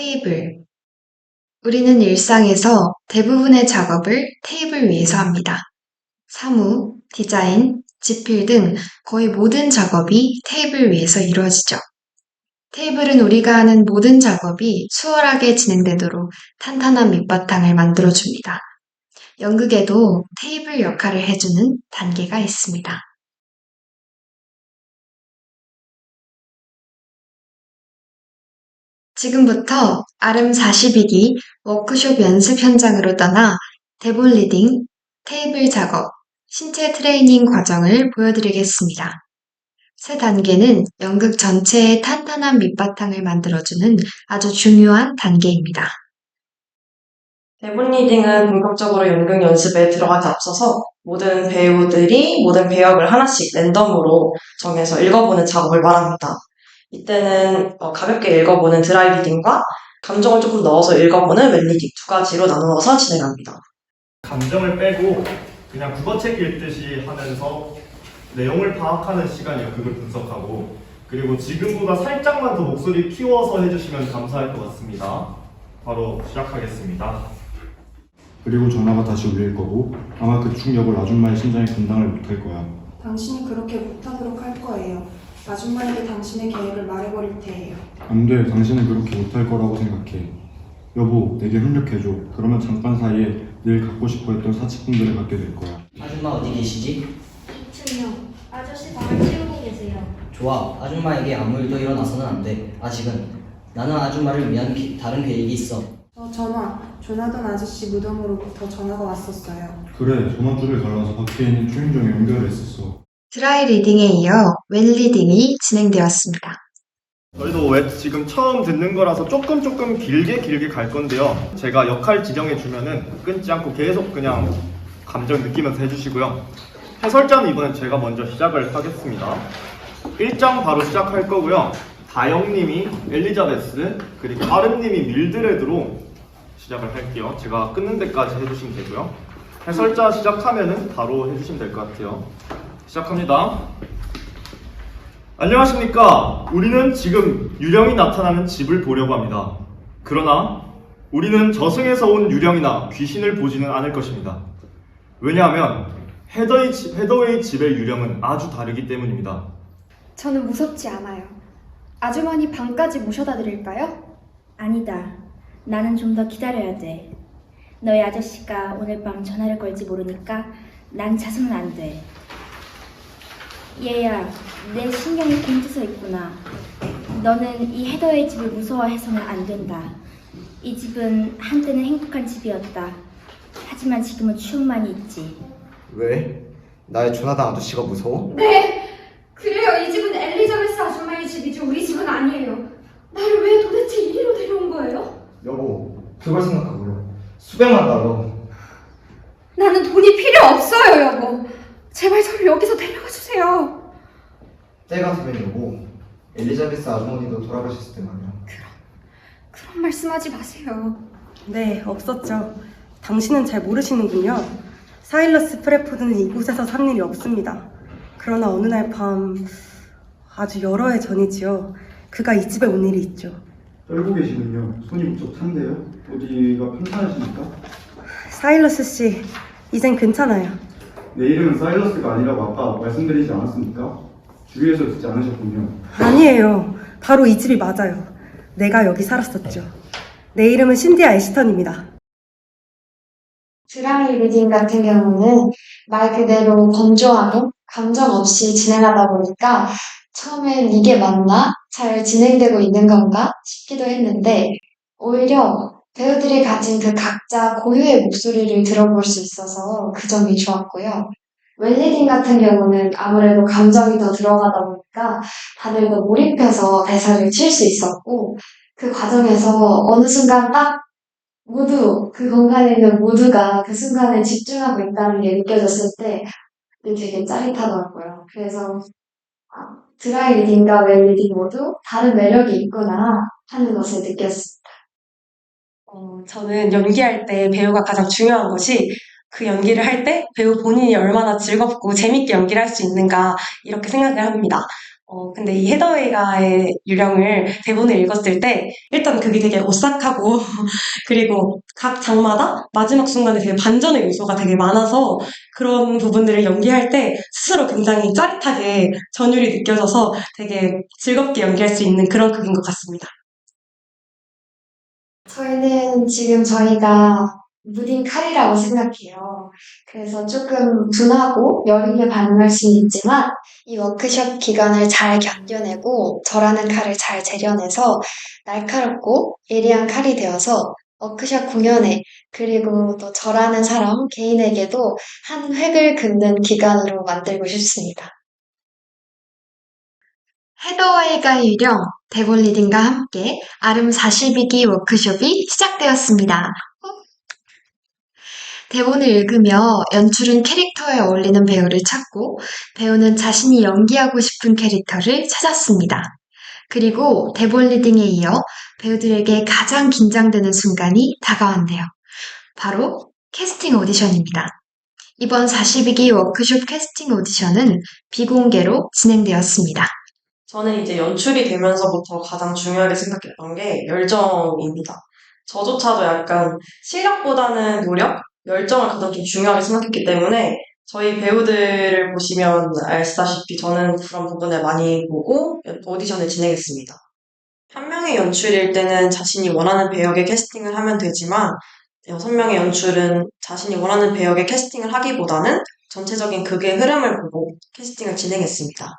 테이블. 우리는 일상에서 대부분의 작업을 테이블 위에서 합니다. 사무, 디자인, 집필 등 거의 모든 작업이 테이블 위에서 이루어지죠. 테이블은 우리가 하는 모든 작업이 수월하게 진행되도록 탄탄한 밑바탕을 만들어줍니다. 연극에도 테이블 역할을 해주는 단계가 있습니다. 지금부터 아름 42기 워크숍 연습 현장으로 떠나 대본 리딩, 테이블 작업, 신체 트레이닝 과정을 보여드리겠습니다. 세 단계는 연극 전체의 탄탄한 밑바탕을 만들어주는 아주 중요한 단계입니다. 대본 리딩은 본격적으로 연극 연습에 들어가지 앞서서 모든 배우들이 모든 배역을 하나씩 랜덤으로 정해서 읽어보는 작업을 말합니다. 이때는 가볍게 읽어보는 드라이 리딩과 감정을 조금 넣어서 읽어보는 웹 리딩 두 가지로 나누어서 진행합니다. 감정을 빼고 그냥 국어책 읽듯이 하면서 내용을 파악하는 시간이요. 그걸 분석하고. 그리고 지금보다 살짝만 더 목소리 키워서 해주시면 감사할 것 같습니다. 바로 시작하겠습니다. 그리고 전화가 다시 울릴 거고 아마 그 충격을 아줌마의 심장이 감당을 못할 거야. 당신이 그렇게 못하도록 할 거예요. 아줌마에게 당신의 계획을 말해버릴 테예요. 안 돼, 당신은 그렇게 못할 거라고 생각해. 여보, 내게 협력해줘. 그러면 잠깐 사이에 늘 갖고 싶어 했던 사치품들을 갖게 될 거야. 아줌마 어디 계시지? 2층요. 아저씨 방을 치우고 계세요. 좋아. 아줌마에게 아무 일도 일어나서는 안 돼. 아직은. 나는 아줌마를 위한 다른 계획이 있어. 조나던 아저씨 무덤으로부터 전화가 왔었어요. 그래, 전원줄을 갈라서 밖에 있는 초인종에 연결했었어. 드라이 리딩에 이어 웹 리딩이 진행되었습니다. 저희도 웹 지금 처음 듣는 거라서 조금 길게 갈 건데요. 제가 역할 지정해 주면은 끊지 않고 계속 그냥 감정 느끼면서 해주시고요. 해설자는 이번엔 제가 먼저 시작을 하겠습니다. 1장 바로 시작할 거고요. 다영님이 엘리자베스, 그리고 아름님이 밀드레드로 시작을 할게요. 제가 끊는 데까지 해주시면 되고요. 해설자 시작하면은 바로 해주시면 될 것 같아요. 시작합니다. 안녕하십니까. 우리는 지금 유령이 나타나는 집을 보려고 합니다. 그러나 우리는 저승에서 온 유령이나 귀신을 보지는 않을 것입니다. 왜냐하면 헤더웨이 집의 유령은 아주 다르기 때문입니다. 저는 무섭지 않아요. 아주머니 방까지 모셔다 드릴까요? 아니다. 나는 좀 더 기다려야 돼. 너희 아저씨가 오늘 밤 전화를 걸지 모르니까 난 자서는 안 돼. 얘야, 내 신경이 굼뜨서 있구나. 너는 이 헤더의 집을 무서워해서는 안 된다. 이 집은 한때는 행복한 집이었다. 하지만 지금은 추억만이 있지. 왜? 나의 조나단 아저씨가 무서워? 네! 그래요. 이 집은 엘리자베스 아줌마의 집이죠. 우리 집은 아니에요. 나를 왜 도대체 이리로 데려온 거예요? 여보, 그걸 생각하고요. 수백만 달러. 나는 돈이 필요 없어요, 여보. 제발 저를 여기서 데려가 주세요. 때가 되면 여보, 엘리자베스 아주머니도 돌아가셨을 때 말이야. 그런 말씀하지 마세요. 네, 없었죠. 당신은 잘 모르시는군요. 사일러스 프레포드는 이곳에서 산 일이 없습니다. 그러나 어느 날 밤, 아주 여러 해 전이지요. 그가 이 집에 온 일이 있죠. 떨고 계시군요. 손이 무척 찬데요? 어디가 편찮으십니까? 사일러스 씨, 이젠 괜찮아요. 내 이름은 사일러스가 아니라고 아까 말씀드리지 않았습니까? 주위에서 듣지 않으셨군요. 아니에요. 바로 이 집이 맞아요. 내가 여기 살았었죠. 내 이름은 신디아 애시턴입니다. 드라이 리딩 같은 경우는 말 그대로 건조하고 감정 없이 진행하다 보니까 처음엔 이게 맞나? 잘 진행되고 있는 건가? 싶기도 했는데 오히려 배우들이 가진 그 각자 고유의 목소리를 들어볼 수 있어서 그 점이 좋았고요. 웰리딩 같은 경우는 아무래도 감정이 더 들어가다 보니까 다들 더 몰입해서 대사를 칠 수 있었고 그 과정에서 어느 순간 딱 모두 그 공간에 있는 모두가 그 순간에 집중하고 있다는 게 느껴졌을 때 되게 짜릿하더라고요. 그래서 드라이 리딩과 웰 리딩 모두 다른 매력이 있구나 하는 것을 느꼈습니다. 저는 연기할 때 배우가 가장 중요한 것이 그 연기를 할 때 배우 본인이 얼마나 즐겁고 재밌게 연기를 할 수 있는가 이렇게 생각을 합니다. 근데 이 헤더웨이가의 유령을 대본을 읽었을 때 일단 그게 되게 오싹하고 그리고 각 장마다 마지막 순간에 되게 반전의 요소가 되게 많아서 그런 부분들을 연기할 때 스스로 굉장히 짜릿하게 전율이 느껴져서 되게 즐겁게 연기할 수 있는 그런 극인 것 같습니다. 저희는 지금 저희가 무딘 칼이라고 생각해요. 그래서 조금 둔하고 여리게 반응할 수는 있지만 이 워크숍 기간을 잘 견뎌내고 저라는 칼을 잘 재련해서 날카롭고 예리한 칼이 되어서 워크숍 공연에 그리고 또 저라는 사람 개인에게도 한 획을 긋는 기간으로 만들고 싶습니다. 헤더웨이가 유령 대본 리딩과 함께 아름 42기 워크숍이 시작되었습니다. 대본을 읽으며 연출은 캐릭터에 어울리는 배우를 찾고 배우는 자신이 연기하고 싶은 캐릭터를 찾았습니다. 그리고 대본 리딩에 이어 배우들에게 가장 긴장되는 순간이 다가왔네요. 바로 캐스팅 오디션입니다. 이번 42기 워크숍 캐스팅 오디션은 비공개로 진행되었습니다. 저는 이제 연출이 되면서부터 가장 중요하게 생각했던 게 열정입니다. 저조차도 약간 실력보다는 노력, 열정을 가장 좀 중요하게 생각했기 때문에 저희 배우들을 보시면 알다시피 저는 그런 부분을 많이 보고 오디션을 진행했습니다. 한 명의 연출일 때는 자신이 원하는 배역에 캐스팅을 하면 되지만 6명의 연출은 자신이 원하는 배역에 캐스팅을 하기보다는 전체적인 극의 흐름을 보고 캐스팅을 진행했습니다.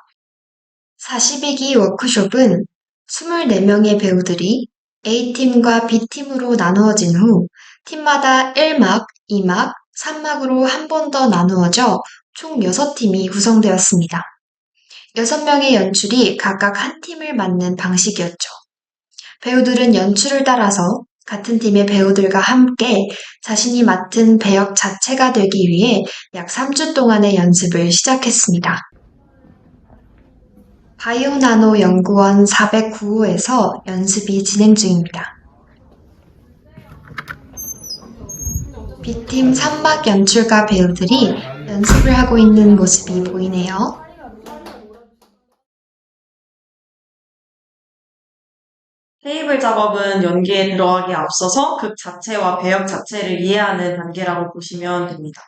42기 워크숍은 24명의 배우들이 A팀과 B팀으로 나누어진 후 팀마다 1막, 2막, 3막으로 한 번 더 나누어져 총 6팀이 구성되었습니다. 6명의 연출이 각각 한 팀을 맡는 방식이었죠. 배우들은 연출을 따라서 같은 팀의 배우들과 함께 자신이 맡은 배역 자체가 되기 위해 약 3주 동안의 연습을 시작했습니다. 바이오나노 연구원 409호에서 연습이 진행 중입니다. B팀 3막 연출가 배우들이 연습을 하고 있는 모습이 보이네요. 테이블 작업은 연기에 들어가기에 앞서서 극 자체와 배역 자체를 이해하는 단계라고 보시면 됩니다.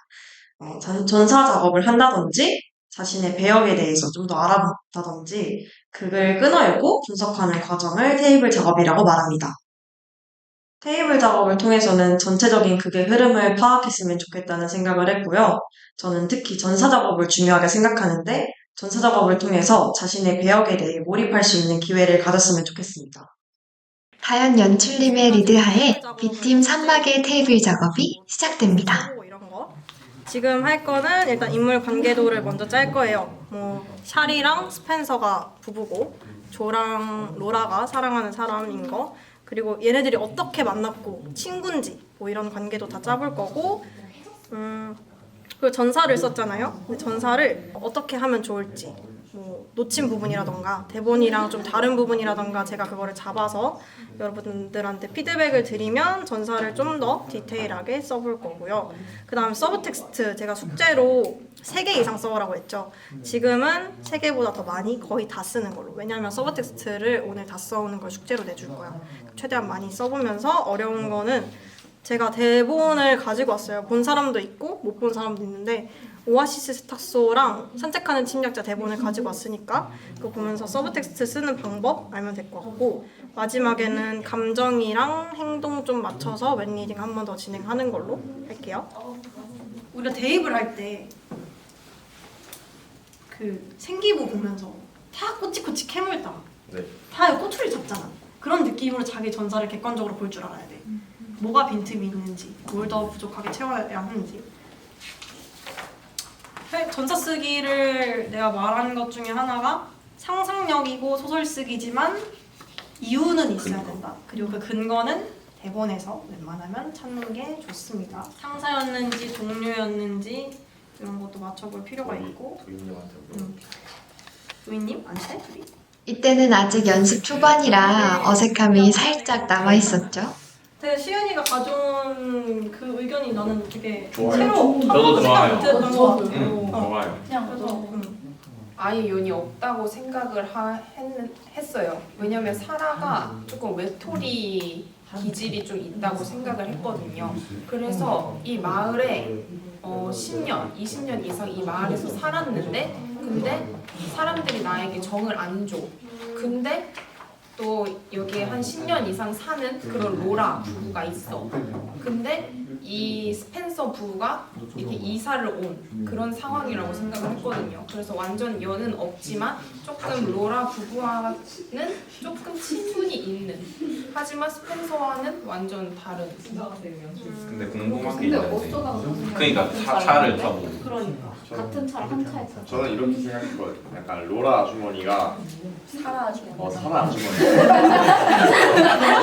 전사 작업을 한다든지 자신의 배역에 대해서 좀 더 알아본다든지 극을 끊어읽고 분석하는 과정을 테이블 작업이라고 말합니다. 테이블 작업을 통해서는 전체적인 극의 흐름을 파악했으면 좋겠다는 생각을 했고요. 저는 특히 전사 작업을 중요하게 생각하는데 전사 작업을 통해서 자신의 배역에 대해 몰입할 수 있는 기회를 가졌으면 좋겠습니다. 다현 연출님의 리드하에 B팀 3막의 테이블 작업이 시작됩니다. 지금 할 거는 일단 인물 관계도를 먼저 짤 거예요. 샬이랑 스펜서가 부부고 조랑 로라가 사랑하는 사람인 거, 그리고 얘네들이 어떻게 만났고 친구인지 이런 관계도 다 짜볼 거고, 그리고 전사를 썼잖아요. 근데 전사를 어떻게 하면 좋을지, 놓친 부분이라던가 대본이랑 좀 다른 부분이라던가 제가 그거를 잡아서 여러분들한테 피드백을 드리면 전사를 좀 더 디테일하게 써볼 거고요. 그 다음 서브 텍스트 제가 숙제로 3개 이상 써오라고 했죠. 지금은 3개보다 더 많이 거의 다 쓰는 걸로. 왜냐하면 서브 텍스트를 오늘 다 써오는 걸 숙제로 내줄 거야. 최대한 많이 써보면서 어려운 거는 제가 대본을 가지고 왔어요. 본 사람도 있고 못 본 사람도 있는데 오아시스 스탁소랑 산책하는 침략자 대본을 가지고 왔으니까 그거 보면서 서브텍스트 쓰는 방법 알면 될 것 같고, 마지막에는 감정이랑 행동 좀 맞춰서 웹리딩 한 번 더 진행하는 걸로 할게요. 우리가 대입을 할 때 그 생기부 보면서 다 꼬치꼬치 캐물다. 다 꼬투리 잡잖아. 그런 느낌으로 자기 전사를 객관적으로 볼 줄 알아야 돼. 뭐가 빈틈이 있는지, 뭘 더 부족하게 채워야 하는지. 전사 쓰기를 내가 말한 것 중에 하나가 상상력이고 소설 쓰기지만 이유는 있어야 된다. 그리고 그 근거는 대본에서 웬만하면 찾는 게 좋습니다. 상사였는지 동료였는지 이런 것도 맞춰볼 필요가 있고. 부인님한테? 이때는 아직 연습 초반이라 어색함이 살짝 남아있었죠. 시은이가 가져온 그 의견이 표현이 나는 되게 좋아요. 새로워. 저도 좋아요. 못했던 것 같아. 좋아요. 그래서 아예 연이 없다고 생각을 했어요. 왜냐면 사라가 조금 외톨이 기질이 좀 있다고 생각을 했거든요. 그래서 이 마을에 10년, 20년 이상 이 마을에서 살았는데 근데 사람들이 나에게 정을 안 줘. 근데 또 여기에 한 10년 이상 사는 그런 로라 부부가 있어. 근데 이 스펜서 부부가 이렇게 이사를 온 그런 상황이라고 생각을 했거든요. 그래서 완전 연은 없지만 조금 로라 부부와는 조금 친분이 있는, 하지만 스펜서와는 완전 다른. 근데 궁금한 게 있는데 그러니까 차를 타고 같은 차를 한 차에 타. 저는 이렇게 생각했거든요. 약간 로라 아주머니가 사라 아주머니. 사라 아주머니.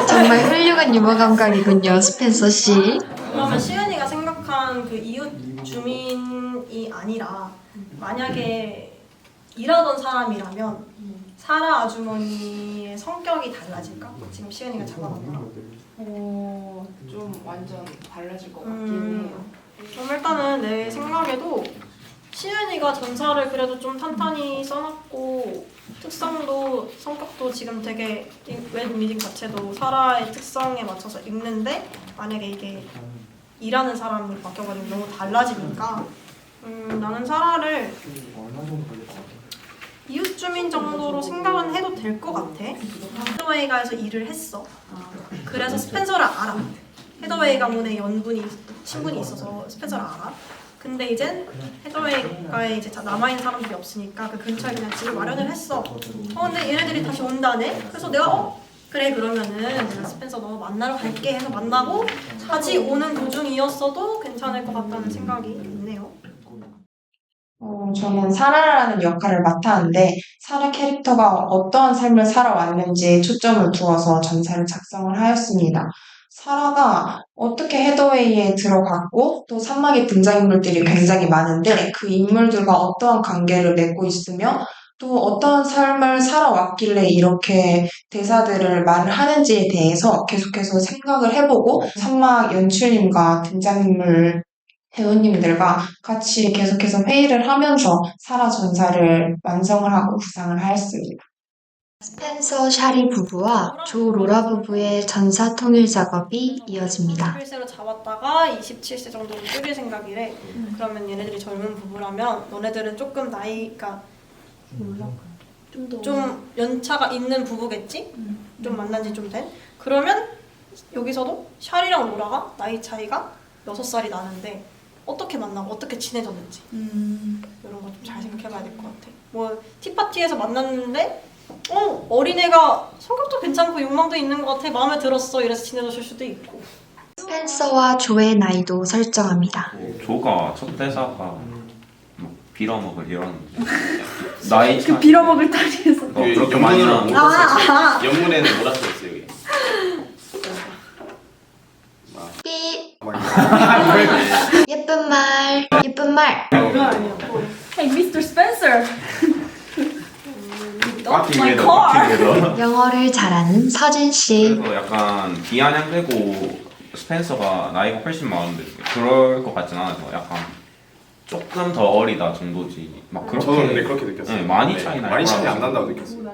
정말 훌륭한 유머 감각이군요, 스펜서 씨. 그러면 시은이가 생각한 그 이웃 주민이 아니라 만약에 일하던 사람이라면 사라 아주머니의 성격이 달라질까? 지금 시은이가 잡아놨나? 좀 완전 달라질 것 같긴 해요. 그럼 일단은 내 생각에도 시은이가 전사를 그래도 좀 탄탄히 써놨고 특성도 성격도 지금 되게 웹 미딩 자체도 사라의 특성에 맞춰서 읽는데 만약에 이게 일하는 사람으로 바뀌어가지고 너무 달라지니까 나는 사라를 이웃 주민 정도로 생각은 해도 될 것 같아. 헤더웨이가에서 일을 했어. 그래서 스펜서를 알아. 헤더웨이 가문의 친분이 있어서 스펜서를 알아. 근데 이제 헤더웨이가에 이제 남아있는 사람들이 없으니까 그 근처에 그냥 집을 마련을 했어. 근데 얘네들이 다시 온다네? 그래서 내가 그래 그러면은 내가 스펜서 너 만나러 갈게 해서 만나고 다시 오는 도중이었어도 괜찮을 것 같다는 생각이 있네요. 저는 사라라는 역할을 맡았는데 사라 캐릭터가 어떠한 삶을 살아왔는지에 초점을 두어서 전사를 작성을 하였습니다. 사라가 어떻게 헤더웨이에 들어갔고 또 산막의 등장인물들이 굉장히 많은데 그 인물들과 어떠한 관계를 맺고 있으며 또 어떠한 삶을 살아왔길래 이렇게 대사들을 말을 하는지에 대해서 계속해서 생각을 해보고 산막 연출님과 등장인물 배우님들과 같이 계속해서 회의를 하면서 사라 전사를 완성을 하고 구상을 하였습니다. 스펜서 샤리 부부와 조 로라 부부의 전사 통일 작업이 이어집니다. 21세로 잡았다가 27세 정도로 줄일 생각이래. 그러면 얘네들이 젊은 부부라면 너네들은 조금 나이가 좀 연차가 있는 부부겠지? 좀 만난 지 좀 된? 그러면 여기서도 샤리랑 로라가 나이 차이가 6살이 나는데 어떻게 만나고 어떻게 친해졌는지 이런 거 좀 잘 생각해봐야 될 것 같아. 뭐 티파티에서 만났는데 어린애가 성격도 괜찮고 욕망도 있는 것 같아. 마음에 들었어. 이래서 친해졌을 수도 있고. 스펜서와 조의 나이도 설정합니다. 조가 첫 대사가 뭐 빌어먹을 이런 나이 차 빌어먹을 딸이에서 그렇게 많이 나오는 연문에는 뭐라 써있어요 여기? 삐. 예쁜 말, 예쁜 말. Hey, Mr. Spencer. 바퀴에도 영어를 잘하는 서진 씨. 그래서 약간 비아냥되고 스펜서가 나이가 훨씬 많은데 그럴 것 같진 않아서 약간 조금 더 어리다 정도지 막 그렇게 저는 근데 그렇게 느꼈어요. 네, 많이 차이 날 많이 차이 거라고 안 난다고 느꼈어요.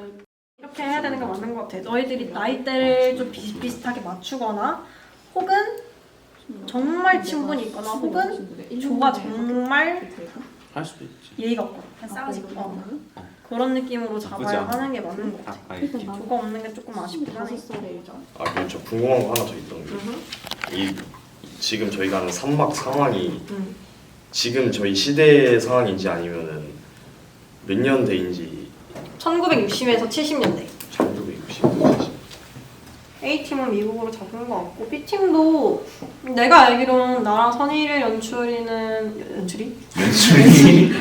이렇게 해야 되는 게 맞는 것 같아. 너희들이 나이대를 좀 비슷비슷하게 맞추거나 혹은 정말 친분이 있거나 혹은 조가 정말 할 수도 있지. 예의가 없고 그냥 싸가지 없고 그런 느낌으로 잡아야 하는 게 맞는 것 같아. 조가 없는 게 조금 아쉽긴 하네. 그리고 저 궁금한 거 하나 더 있던 게 지금 저희가 하는 산막 상황이 지금 저희 시대의 상황인지 아니면은 몇 년대인지 1960에서 70년대. 1960년대. A팀은 미국으로 잡은 것 같고 B팀도 내가 알기로는 나랑 선일을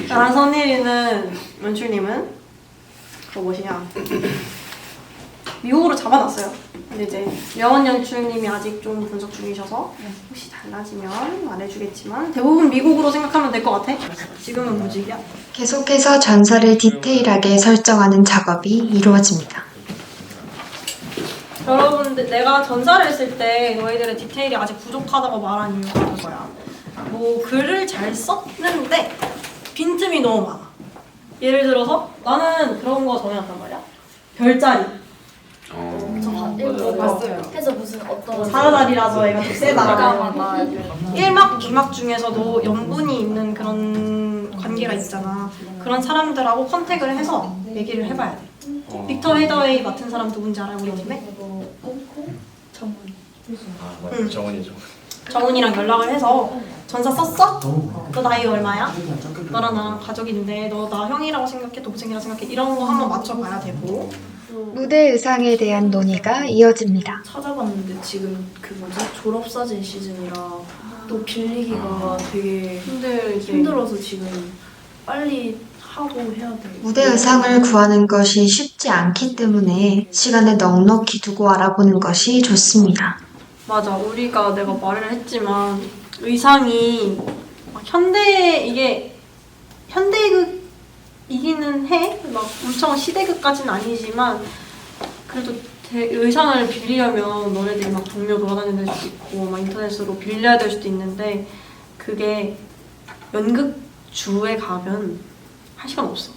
나랑 선일이는 연출님은 그거 뭐시냐 미국으로 잡아놨어요. 근데 이제 여원 연출님이 아직 좀 분석 중이셔서 혹시 달라지면 말해주겠지만 대부분 미국으로 생각하면 될 것 같아. 지금은 무직이야. 계속해서 전사를 디테일하게 설정하는 작업이 이루어집니다. 여러분 근데 내가 전사를 했을 때 너희들의 디테일이 아직 부족하다고 말한 이유가 그거야. 뭐 글을 잘 썼는데 빈틈이 너무 많아. 예를 들어서 나는 그런 거 정해놨단 말이야. 별자리. 봤어요. 해서 무슨 어떤 4자리라서 얘가 좀 세다. 맞아. 1막, 2막 중에서도 연분이 있는 그런 관계가 있잖아. 그런 사람들하고 컨택을 해서 얘기를 해봐야 돼. 빅터 헤더웨이 맡은 사람 누군지 알아요, 우리 팀에? 정원이죠. 정훈이랑 연락을 해서 전사 썼어? 너 나이 얼마야? 너랑 나랑 가족인데 너 나 형이라고 생각해? 동생이라고 생각해? 이런 거 한번 맞춰봐야 되고. 무대 의상에 대한 논의가 이어집니다. 찾아봤는데 지금 그 뭐지? 졸업사진 시즌이라 또 빌리기가 되게 힘들어서 지금 빨리 하고 해야 돼. 무대 의상을 구하는 것이 쉽지 않기 때문에 시간을 넉넉히 두고 알아보는 것이 좋습니다. 맞아, 우리가 내가 말을 했지만 의상이 막 이게 현대극이기는 해. 막 엄청 시대극까지는 아니지만 그래도 의상을 빌리려면 너네들이 막 동료 돌아다녀야 될 수도 있고 막 인터넷으로 빌려야 될 수도 있는데 그게 연극주에 가면 할 시간 없어.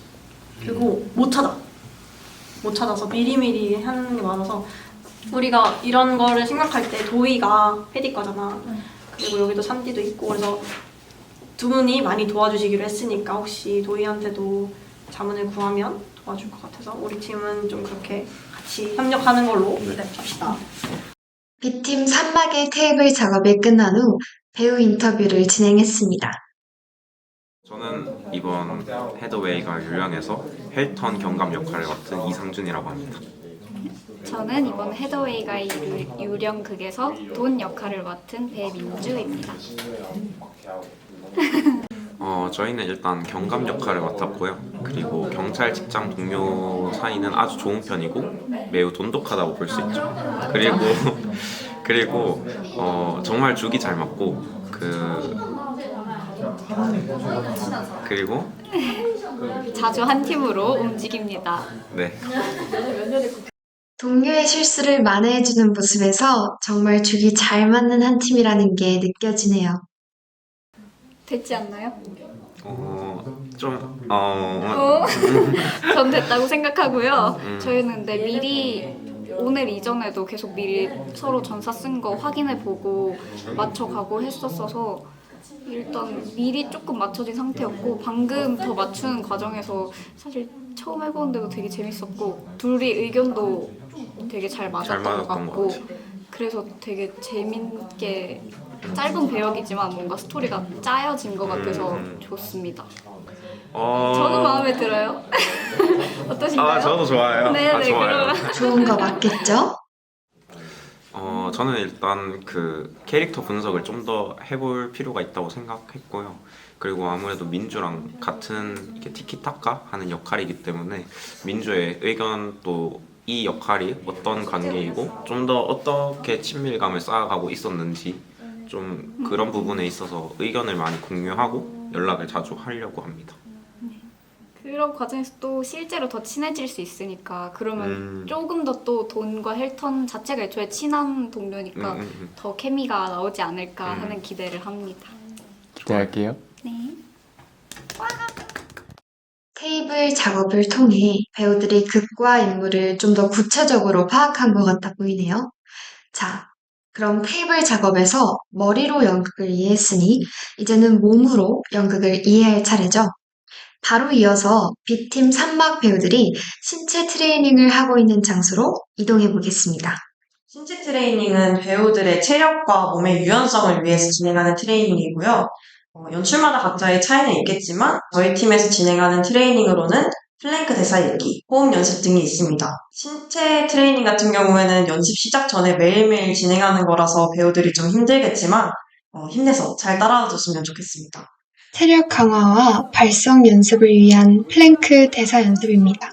그리고 못 찾아서 미리미리 하는 게 많아서 우리가 이런 거를 생각할 때 도희가 패디 거잖아. 그리고 여기도 산디도 있고 그래서 두 분이 많이 도와주시기로 했으니까 혹시 도희한테도 자문을 구하면 도와줄 것 같아서 우리 팀은 좀 그렇게 같이 협력하는 걸로 합시다. B팀 3막의 테이블 작업이 끝난 후 배우 인터뷰를 진행했습니다. 저는 이번 헤더웨이가 유령에서 헬턴 경감 역할을 맡은 이상준이라고 합니다. 저는 이번 헤더웨이가 유령극에서 돈 역할을 맡은 배민주입니다. 저희는 일단 경감 역할을 맡았고요. 그리고 경찰 직장 동료 사이는 아주 좋은 편이고 매우 돈독하다고 볼 수 있죠. 그리고 정말 죽이 잘 맞고 그리고 자주 한 팀으로 움직입니다. 네. 동료의 실수를 만회해주는 모습에서 정말 죽이 잘 맞는 한 팀이라는 게 느껴지네요. 됐지 않나요? 전 됐다고 생각하고요. 저희는 근데 미리 오늘 이전에도 계속 미리 서로 전사 쓴 거 확인해보고 맞춰가고 했었어서 일단 미리 조금 맞춰진 상태였고 방금 더 맞추는 과정에서 사실 처음 해보는데도 되게 재밌었고 둘이 의견도 되게 잘 맞았던 것 같고 그래서 되게 재밌게 짧은 배역이지만 뭔가 스토리가 짜여진 것 같아서 좋습니다. 저는 마음에 들어요. 어떠신가요? 저도 좋아요. 네네, 좋아요. 좋은 거 맞겠죠? 저는 일단 그 캐릭터 분석을 좀 더 해볼 필요가 있다고 생각했고요. 그리고 아무래도 민주랑 같은 이렇게 티키타카 하는 역할이기 때문에 민주의 의견도 이 역할이 어떤 관계이고 좀 더 어떻게 친밀감을 쌓아가고 있었는지 좀 그런 부분에 있어서 의견을 많이 공유하고 연락을 자주 하려고 합니다. 그런 과정에서 또 실제로 더 친해질 수 있으니까 그러면 조금 더 또 돈과 헬턴 자체가 애초에 친한 동료니까 더 케미가 나오지 않을까 하는 기대를 합니다. 기대할게요. 네. 테이블 작업을 통해 배우들이 극과 인물을 좀 더 구체적으로 파악한 것 같아 보이네요. 자, 그럼 테이블 작업에서 머리로 연극을 이해했으니 이제는 몸으로 연극을 이해할 차례죠. 바로 이어서 B팀 3막 배우들이 신체 트레이닝을 하고 있는 장소로 이동해 보겠습니다. 신체 트레이닝은 배우들의 체력과 몸의 유연성을 위해서 진행하는 트레이닝이고요. 연출마다 각자의 차이는 있겠지만 저희 팀에서 진행하는 트레이닝으로는 플랭크 대사 읽기, 호흡 연습 등이 있습니다. 신체 트레이닝 같은 경우에는 연습 시작 전에 매일매일 진행하는 거라서 배우들이 좀 힘들겠지만 힘내서 잘 따라와줬으면 좋겠습니다. 체력 강화와 발성 연습을 위한 플랭크 대사 연습입니다.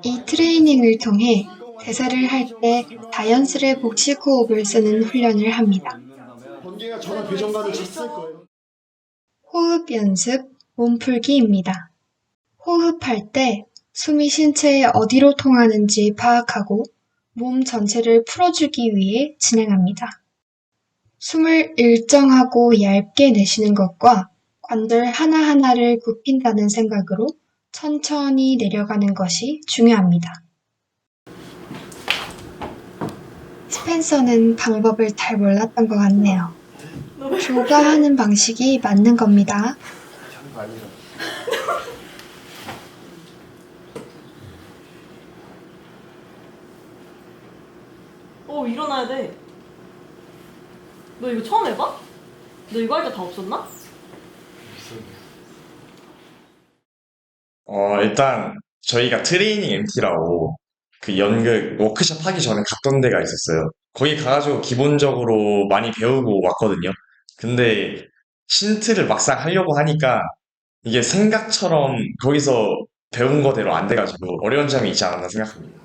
이 트레이닝을 통해 대사를 할 때 자연스레 복식 호흡을 쓰는 훈련을 합니다. 번개가 저랑 배정관을 쳤을 거예요. 호흡 연습, 몸풀기입니다. 호흡할 때 숨이 신체의 어디로 통하는지 파악하고 몸 전체를 풀어주기 위해 진행합니다. 숨을 일정하고 얇게 내쉬는 것과 관절 하나하나를 굽힌다는 생각으로 천천히 내려가는 것이 중요합니다. 스펜서는 방법을 잘 몰랐던 것 같네요. 조가 하는 방식이 맞는 겁니다. 일어나야 돼. 너 이거 처음 해봐? 너 이거 할 때 다 없었나? 일단 저희가 트레이닝 MT라고 그 연극 워크숍 하기 전에 갔던 데가 있었어요. 거기 가가지고 기본적으로 많이 배우고 왔거든요. 근데 신트를 막상 하려고 하니까 이게 생각처럼 거기서 배운 거대로 안 돼가지고 어려운 점이 있지 않았나 생각합니다.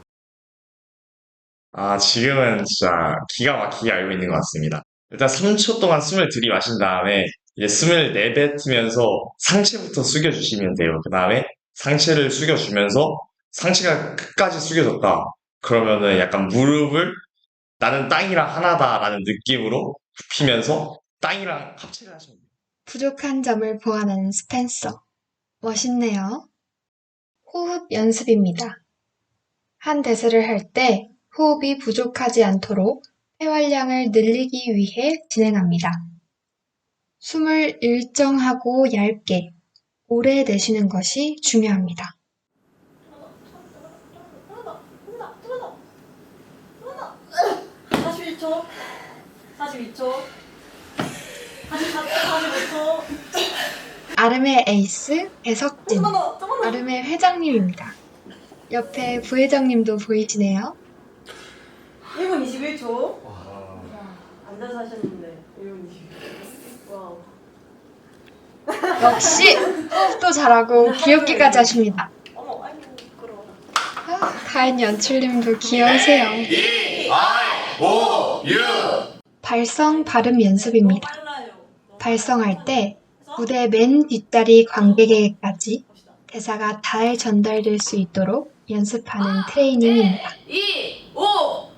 지금은 진짜 기가 막히게 알고 있는 것 같습니다. 일단 3초 동안 숨을 들이마신 다음에 이제 숨을 내뱉으면서 상체부터 숙여주시면 돼요. 그 다음에 상체를 숙여주면서 상체가 끝까지 숙여졌다. 그러면은 약간 무릎을 나는 땅이랑 하나다라는 느낌으로 굽히면서 땅이랑 합체를 하시면 돼요. 부족한 점을 보완하는 스펜서. 멋있네요. 호흡 연습입니다. 한 대사를 할 때 호흡이 부족하지 않도록 폐활량을 늘리기 위해 진행합니다. 숨을 일정하고 얇게, 오래 내쉬는 것이 중요합니다. 41초, 42초, 45초. 아름의 에이스 배석진, 아름의 회장님입니다. 옆에 부회장님도 보이시네요. 1분 21초. 앉아서 하셨는데 1분 21초. 와우. 역시 호흡도 잘하고 귀엽기까지 하십니다. 어머, 아이고 부끄러워. 다인 연출님도 귀여우세요. 발성 발음 연습입니다. 발성할 때 무대 맨 뒷자리 관객에게까지 대사가 잘 전달될 수 있도록 연습하는 트레이닝입니다. 2, 5,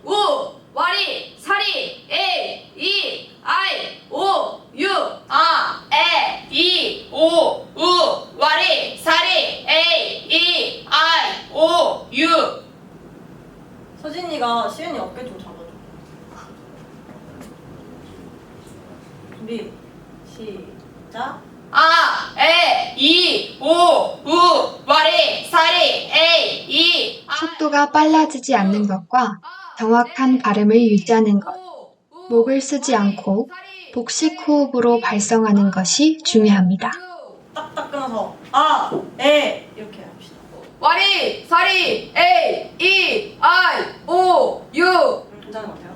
우, 와리, 사리, 에, 이, 아이, 오, 유, 아, 에, 이, 오, 우, 와리, 사리, 에, 이, 아이, 오, 유. 서진이가 시은이 어깨 좀 잡아줘. 준비, 시작. 아, 에, 이, 오, 우, 와리, 사리, 에, 이, 속도가 빨라지지 않는 것과 정확한 발음을 유지하는 것, 목을 쓰지 않고 복식 호흡으로 발성하는 것이 중요합니다. 딱딱 끊어서 아, 에 이렇게 합시다. 와리, 사리, 에, 이, 아이, 오, 유. 괜찮은 것 같아요.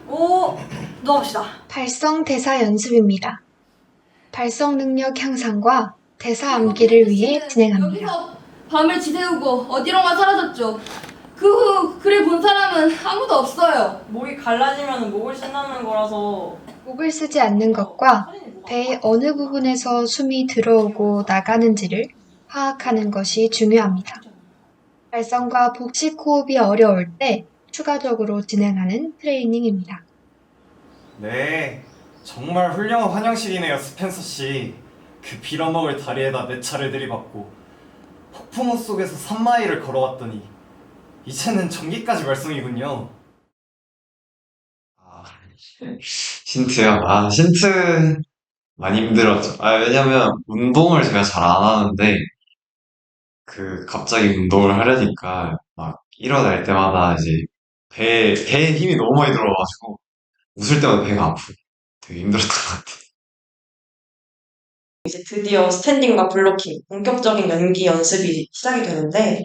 오, 넣읍시다. 발성 대사 연습입니다. 발성 능력 향상과 대사 암기를 위해 진행합니다. 여기서 밤을 지새우고 어디론가 사라졌죠. 그 후 그를 본 사람은 아무도 없어요. 목이 갈라지면 목을 쓴다는 거라서 목을 쓰지 않는 것과 배의 어느 부분에서 숨이 들어오고 나가는지를 파악하는 것이 중요합니다. 발성과 복식 호흡이 어려울 때 추가적으로 진행하는 트레이닝입니다. 네, 정말 훌륭한 환영식이네요, 스펜서 씨. 그 빌어먹을 다리에다 내 차를 들이받고 폭풍우 속에서 3마일을 걸어왔더니 이제는 전기까지 발송이군요. 힌트요? 힌트 많이 힘들었죠. 왜냐면 운동을 제가 잘 안 하는데 갑자기 운동을 하려니까 막 일어날 때마다 이제 배에 힘이 너무 많이 들어가지고 웃을 때마다 배가 아프고 되게 힘들었던 것 같아요. 이제 드디어 스탠딩과 블로킹, 본격적인 연기 연습이 시작이 되는데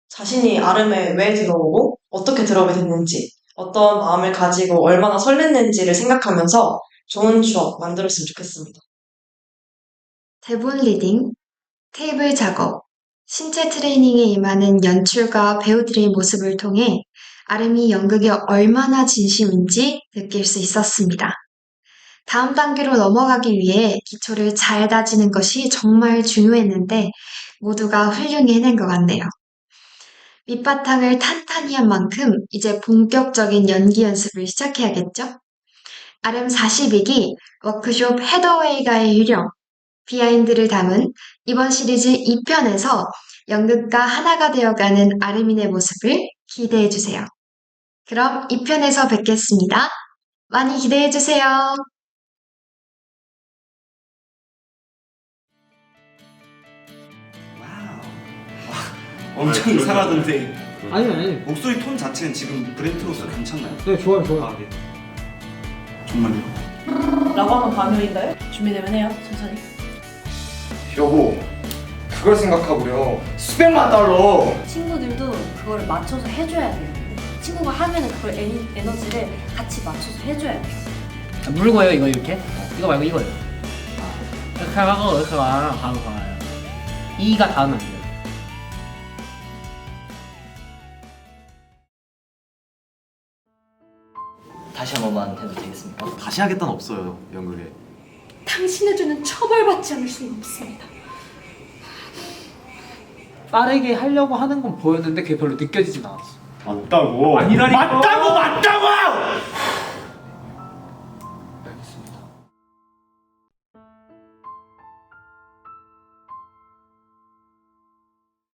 자신이 아름에 왜 들어오고 어떻게 들어오게 됐는지 어떤 마음을 가지고 얼마나 설렜는지를 생각하면서 좋은 추억 만들었으면 좋겠습니다. 대본 리딩, 테이블 작업, 신체 트레이닝에 임하는 연출가 배우들의 모습을 통해 아름이 연극에 얼마나 진심인지 느낄 수 있었습니다. 다음 단계로 넘어가기 위해 기초를 잘 다지는 것이 정말 중요했는데 모두가 훌륭히 해낸 것 같네요. 밑바탕을 탄탄히 떡하니 한 만큼 이제 본격적인 연기 연습을 시작해야겠죠? 아름 42기 워크숍 헤더웨이가의 유령 비하인드를 담은 이번 시리즈 2편에서 연극과 하나가 되어가는 아름이네 모습을 기대해주세요. 그럼 2편에서 뵙겠습니다. 많이 기대해주세요. 엄청 이상하던데. 아니. 목소리 톤 자체는 지금 브레트로서 괜찮나요? 네, 좋아요. 아, 네. 정말요? 라고 하면 가능인가요? 준비되면 해요. 천천히. 여보, 그걸 생각하고요. 수백만 달러. 친구들도 그거를 맞춰서 해줘야 돼요. 친구가 하면은 그걸 에너지를 같이 맞춰서 해줘야 돼요. 물고 해요, 이거 이렇게? 이거 말고 이거요. 이렇게 하고 이렇게 가요. 이가 닿으면 안 돼요. 다시 한 번만 해도 되겠습니까? 다시 하겠다는 없어요, 연극에. 당신의 죄는 처벌받지 않을 수는 없습니다. 빠르게 하려고 하는 건 보였는데 그게 별로 느껴지진 않았어. 맞다고. 아니라니까. 맞다고.